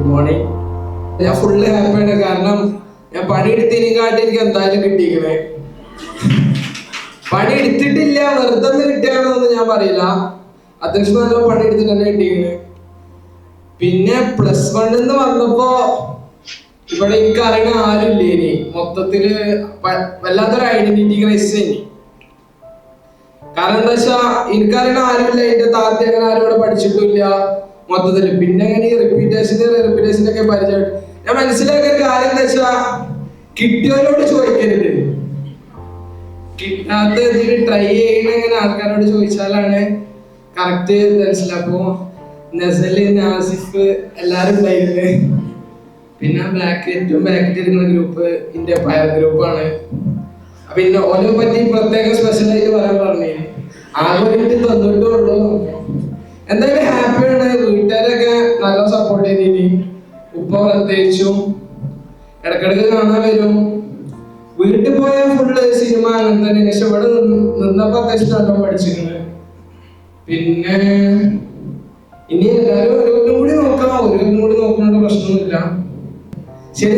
Good morning. ഞാൻ full ഹാപ്പിയാണ്. കാരണം ഞാൻ പണിയെടുത്തതിനെക്കാട്ടി എനിക്ക് എന്തായാലും കിട്ടിയിരിക്കണേ. പണി എടുത്തിട്ടില്ല, വെറുതെ കിട്ടിയാണെന്നൊന്നും ഞാൻ പറയില്ല. അത്യാവശ്യം നല്ല പണി എടുത്തിട്ട് തന്നെ കിട്ടിയിരിക്കണേ. പിന്നെ +1 വന്നപ്പോ ഇവിടെ എനിക്ക് അറിയണ ആരുമില്ല. ഇനി മൊത്തത്തില് വല്ലാത്തൊരു ഐഡന്റിറ്റി ക്രൈസിസ് ഇനി. കാരണം എന്താ വെച്ചാ എനിക്കറിയണ ആരുമില്ല, എന്റെ താത്ത അങ്ങനെ ആരും ഇവിടെ പഠിച്ചിട്ടില്ല മൊത്തത്തില്. പിന്നെ അങ്ങനെ റിപ്പീറ്റേഷൻ ഒക്കെ പരിചയം. ഞാൻ മനസ്സിലാക്കിയ ഒരു കാര്യം എന്താ വെച്ചാ, കിട്ടിയവരോട് ചോദിക്കരുത്, കിട്ടാത്ത എന്തെങ്കിലും ട്രൈ ചെയ്യണ ഇങ്ങനെ ആൾക്കാരോട് ചോദിച്ചാലാണ് കറക്റ്റ് മനസ്സിലാക്കും. അപ്പൊ നസല്, നാസിഫ് എല്ലാരും ഉണ്ടായിരുന്നത്. പിന്നെ ഏറ്റവും ബാക്കിൽ ഇരിക്കുന്ന ഗ്രൂപ്പ് എന്റെ പയർ ഗ്രൂപ്പാണ്. പിന്നെ ഓനെ പറ്റി പ്രത്യേക സ്പെഷ്യൽ ആയിട്ട് പറയാൻ പറഞ്ഞു. ആദ്യം തന്നിട്ടുള്ളൂ. എന്തായാലും ഹാപ്പിയാണ്. വീട്ടുകാരൊക്കെ നല്ല സപ്പോർട്ട് ചെയ്തിനി. ഉപ്പ പ്രത്യേകിച്ചും ഇടക്കിടക്ക് കാണാൻ വരും. വീട്ടിൽ പോയാൽ ഫുള്ള് സിനിമ അങ്ങനെ തന്നെ. പക്ഷെ ഇവിടെ നിന്നപ്പോ അത്യാവശ്യം നല്ല പഠിച്ചിരുന്നത്. പിന്നെ ഇനി എല്ലാവരും ഒരു കൊല്ലം കൂടി നോക്കണം. ഒരു കൊല്ലം കൂടി നോക്കണ പ്രശ്നമൊന്നുമില്ല. ശരി.